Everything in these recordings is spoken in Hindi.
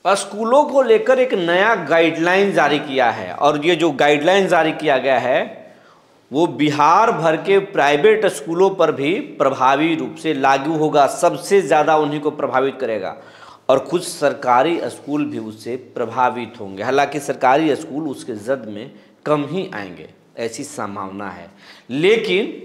स्कूलों को लेकर एक नया गाइडलाइन जारी किया है और ये जो गाइडलाइन जारी किया गया है वो बिहार भर के प्राइवेट स्कूलों पर भी प्रभावी रूप से लागू होगा। सबसे ज़्यादा उन्हीं को प्रभावित करेगा और कुछ सरकारी स्कूल भी उससे प्रभावित होंगे। हालांकि सरकारी स्कूल उसके जद में कम ही आएंगे, ऐसी संभावना है। लेकिन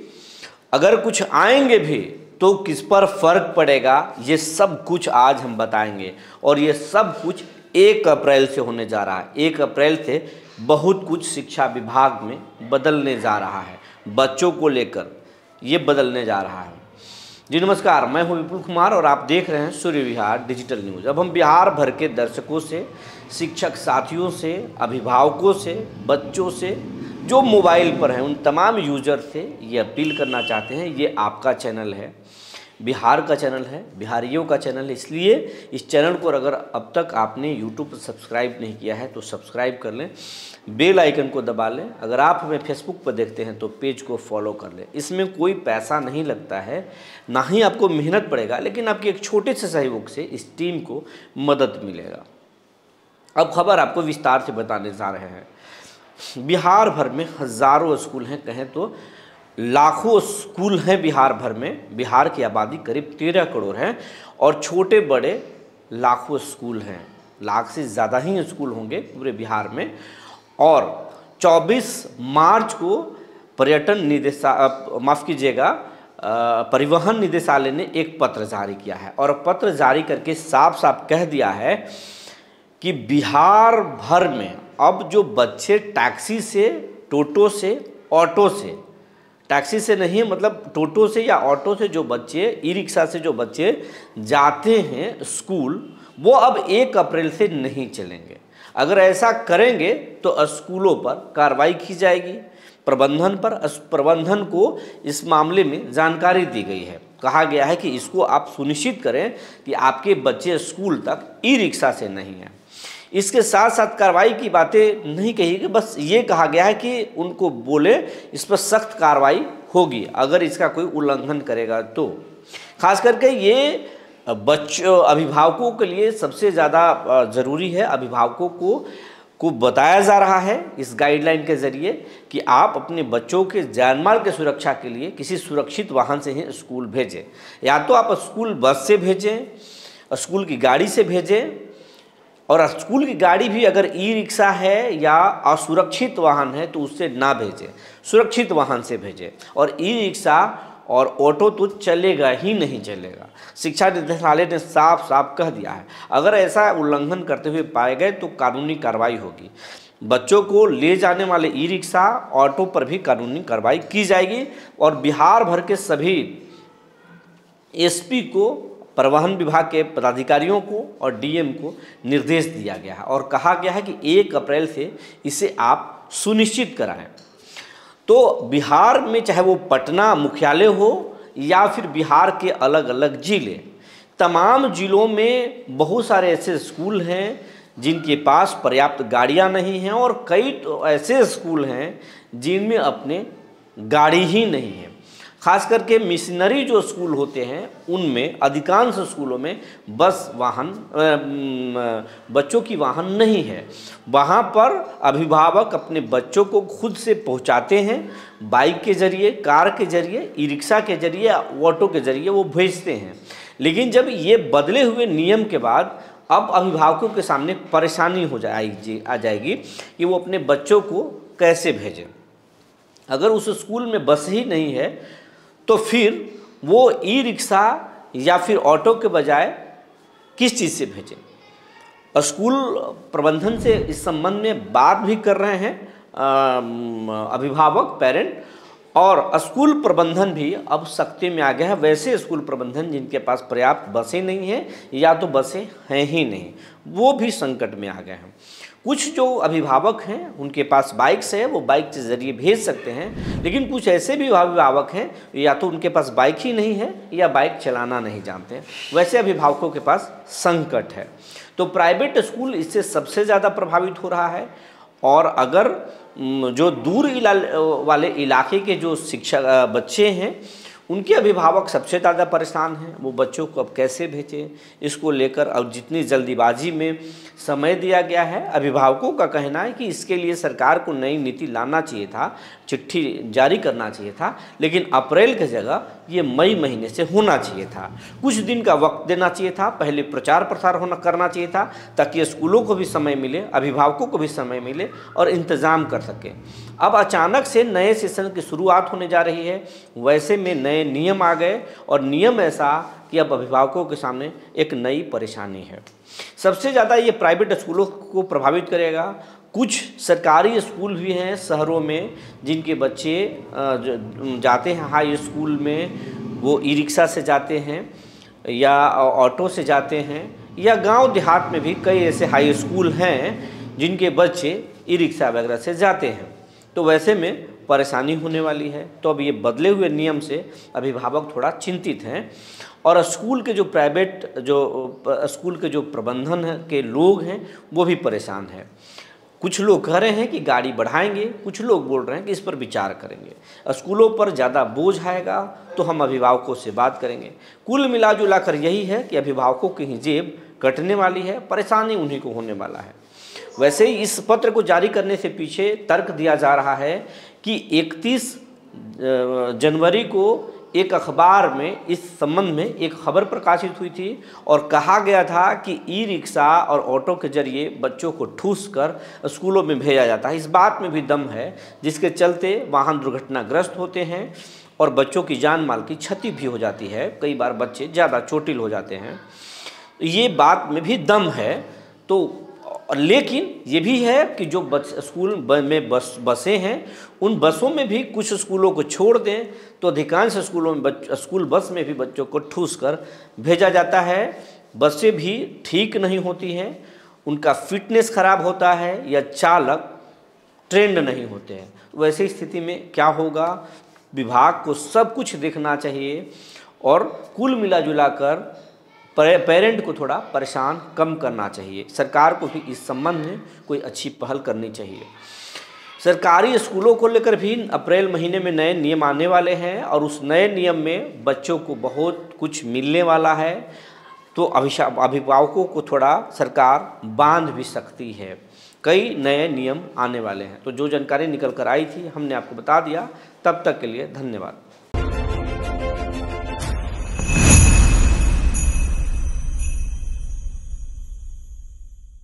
अगर कुछ आएंगे भी तो किस पर फर्क पड़ेगा, ये सब कुछ आज हम बताएंगे। और ये सब कुछ 1 अप्रैल से होने जा रहा है। 1 अप्रैल से बहुत कुछ शिक्षा विभाग में बदलने जा रहा है, बच्चों को लेकर ये बदलने जा रहा है। जी नमस्कार, मैं हूं विपुल कुमार और आप देख रहे हैं सूर्य विहार डिजिटल न्यूज़। अब हम बिहार भर के दर्शकों से, शिक्षक साथियों से, अभिभावकों से, बच्चों से जो मोबाइल पर हैं उन तमाम यूजर से ये अपील करना चाहते हैं, ये आपका चैनल है, बिहार का चैनल है, बिहारियों का चैनल है। इसलिए इस चैनल को अगर अब तक आपने यूट्यूब पर सब्सक्राइब नहीं किया है तो सब्सक्राइब कर लें, बेल आइकन को दबा लें। अगर आप हमें फेसबुक पर देखते हैं तो पेज को फॉलो कर लें। इसमें कोई पैसा नहीं लगता है, ना ही आपको मेहनत पड़ेगा, लेकिन आपके एक छोटे से सहयोग से इस टीम को मदद मिलेगा। अब खबर आपको विस्तार से बताने जा रहे हैं। बिहार भर में हज़ारों स्कूल हैं, कहें तो लाखों स्कूल हैं बिहार भर में। बिहार की आबादी करीब 13 करोड़ है और छोटे बड़े लाखों स्कूल हैं, लाख से ज़्यादा ही स्कूल होंगे पूरे बिहार में। और 24 मार्च को परिवहन निदेशालय ने एक पत्र जारी किया है और पत्र जारी करके साफ साफ कह दिया है कि बिहार भर में अब जो बच्चे टैक्सी से, टोटो से, ऑटो से, टैक्सी से नहीं मतलब टोटो से या ऑटो से जो बच्चे, ई रिक्शा से जो बच्चे जाते हैं स्कूल, वो अब 1 अप्रैल से नहीं चलेंगे। अगर ऐसा करेंगे तो स्कूलों पर कार्रवाई की जाएगी। प्रबंधन को इस मामले में जानकारी दी गई है। कहा गया है कि इसको आप सुनिश्चित करें कि आपके बच्चे स्कूल तक ई रिक्शा से नहीं हैं। इसके साथ साथ कार्रवाई की बातें नहीं कही गई, बस ये कहा गया है कि उनको बोले इस पर सख्त कार्रवाई होगी अगर इसका कोई उल्लंघन करेगा तो। खास करके ये बच्चों, अभिभावकों के लिए सबसे ज़्यादा ज़रूरी है। अभिभावकों को बताया जा रहा है इस गाइडलाइन के ज़रिए कि आप अपने बच्चों के जान माल के सुरक्षा के लिए किसी सुरक्षित वाहन से ही स्कूल भेजें। या तो आप स्कूल बस से भेजें, स्कूल की गाड़ी से भेजें, और स्कूल की गाड़ी भी अगर ई रिक्शा है या असुरक्षित वाहन है तो उससे ना भेजें, सुरक्षित वाहन से भेजें। और ई रिक्शा और ऑटो तो चलेगा ही नहीं चलेगा। शिक्षा निदेशालय ने साफ साफ कह दिया है, अगर ऐसा उल्लंघन करते हुए पाए गए तो कानूनी कार्रवाई होगी। बच्चों को ले जाने वाले ई रिक्शा, ऑटो पर भी कानूनी कार्रवाई की जाएगी। और बिहार भर के सभी एसपी को, परिवहन विभाग के पदाधिकारियों को और डीएम को निर्देश दिया गया है और कहा गया है कि 1 अप्रैल से इसे आप सुनिश्चित कराएं। तो बिहार में चाहे वो पटना मुख्यालय हो या फिर बिहार के अलग अलग जिले, तमाम जिलों में बहुत सारे ऐसे स्कूल हैं जिनके पास पर्याप्त गाड़ियां नहीं हैं और कई तो ऐसे स्कूल हैं जिनमें अपने गाड़ी ही नहीं है। खास करके मिशनरी जो स्कूल होते हैं उनमें, अधिकांश स्कूलों में बस वाहन, बच्चों की वाहन नहीं है। वहाँ पर अभिभावक अपने बच्चों को खुद से पहुँचाते हैं, बाइक के ज़रिए, कार के ज़रिए, ई रिक्शा के ज़रिए, ऑटो के ज़रिए वो भेजते हैं। लेकिन जब ये बदले हुए नियम के बाद अब अभिभावकों के सामने परेशानी आ जाएगी कि वो अपने बच्चों को कैसे भेजें। अगर उस स्कूल में बस ही नहीं है तो फिर वो ई रिक्शा या फिर ऑटो के बजाय किस चीज़ से भेजें। स्कूल प्रबंधन से इस संबंध में बात भी कर रहे हैं अभिभावक, पेरेंट, और स्कूल प्रबंधन भी अब सख्ती में आ गया है। वैसे स्कूल प्रबंधन जिनके पास पर्याप्त बसें नहीं हैं या तो बसें हैं ही नहीं, वो भी संकट में आ गए हैं। कुछ जो अभिभावक हैं उनके पास बाइक्स है, वो बाइक के ज़रिए भेज सकते हैं, लेकिन कुछ ऐसे भी अभिभावक हैं या तो उनके पास बाइक ही नहीं है या बाइक चलाना नहीं जानते हैं। वैसे अभिभावकों के पास संकट है। तो प्राइवेट स्कूल इससे सबसे ज़्यादा प्रभावित हो रहा है। और अगर जो दूर वाले इलाके के जो शिक्षक बच्चे हैं उनके अभिभावक सबसे ज़्यादा परेशान हैं। वो बच्चों को अब कैसे भेजें, इसको लेकर अब जितनी जल्दीबाजी में समय दिया गया है, अभिभावकों का कहना है कि इसके लिए सरकार को नई नीति लाना चाहिए था, चिट्ठी जारी करना चाहिए था, लेकिन अप्रैल की जगह ये मई महीने से होना चाहिए था। कुछ दिन का वक्त देना चाहिए था, पहले प्रचार प्रसार करना चाहिए था, ताकि स्कूलों को भी समय मिले, अभिभावकों को भी समय मिले और इंतज़ाम कर सकें। अब अचानक से नए सेशन की शुरुआत होने जा रही है, वैसे में नए नियम आ गए और नियम ऐसा कि अब अभिभावकों के सामने एक नई परेशानी है। सबसे ज़्यादा ये प्राइवेट स्कूलों को प्रभावित करेगा। कुछ सरकारी स्कूल भी हैं शहरों में जिनके बच्चे जाते हैं हाई स्कूल में, वो ई रिक्शा से जाते हैं या ऑटो से जाते हैं, या गांव देहात में भी कई ऐसे हाई स्कूल हैं जिनके बच्चे ई रिक्शा वगैरह से जाते हैं। तो वैसे में परेशानी होने वाली है। तो अब ये बदले हुए नियम से अभिभावक थोड़ा चिंतित हैं और स्कूल के जो स्कूल के जो प्रबंधन के लोग हैं वो भी परेशान हैं। कुछ लोग कह रहे हैं कि गाड़ी बढ़ाएंगे, कुछ लोग बोल रहे हैं कि इस पर विचार करेंगे। स्कूलों पर ज़्यादा बोझ आएगा तो हम अभिभावकों से बात करेंगे। कुल मिला जुला कर यही है कि अभिभावकों की ही जेब कटने वाली है, परेशानी उन्हीं को होने वाला है। वैसे ही इस पत्र को जारी करने से पीछे तर्क दिया जा रहा है कि 31 जनवरी को एक अखबार में इस संबंध में एक खबर प्रकाशित हुई थी और कहा गया था कि ई रिक्शा और ऑटो के जरिए बच्चों को ठूस कर स्कूलों में भेजा जाता है। इस बात में भी दम है, जिसके चलते वाहन दुर्घटनाग्रस्त होते हैं और बच्चों की जान माल की क्षति भी हो जाती है। कई बार बच्चे ज़्यादा चोटिल हो जाते हैं। ये बात में भी दम है। तो लेकिन ये भी है कि जो स्कूल में बसें हैं, उन बसों में भी कुछ स्कूलों को छोड़ दें तो अधिकांश स्कूलों में स्कूल बस में भी बच्चों को ठूस कर भेजा जाता है। बसें भी ठीक नहीं होती हैं, उनका फिटनेस खराब होता है या चालक ट्रेंड नहीं होते हैं। वैसी स्थिति में क्या होगा, विभाग को सब कुछ देखना चाहिए और कुल मिला जुला कर पेरेंट को थोड़ा परेशान कम करना चाहिए। सरकार को भी इस संबंध में कोई अच्छी पहल करनी चाहिए। सरकारी स्कूलों को लेकर भी अप्रैल महीने में नए नियम आने वाले हैं और उस नए नियम में बच्चों को बहुत कुछ मिलने वाला है। तो अभिभावकों को थोड़ा सरकार बांध भी सकती है। कई नए नियम आने वाले हैं। तो जो जानकारी निकल कर आई थी हमने आपको बता दिया। तब तक के लिए धन्यवाद।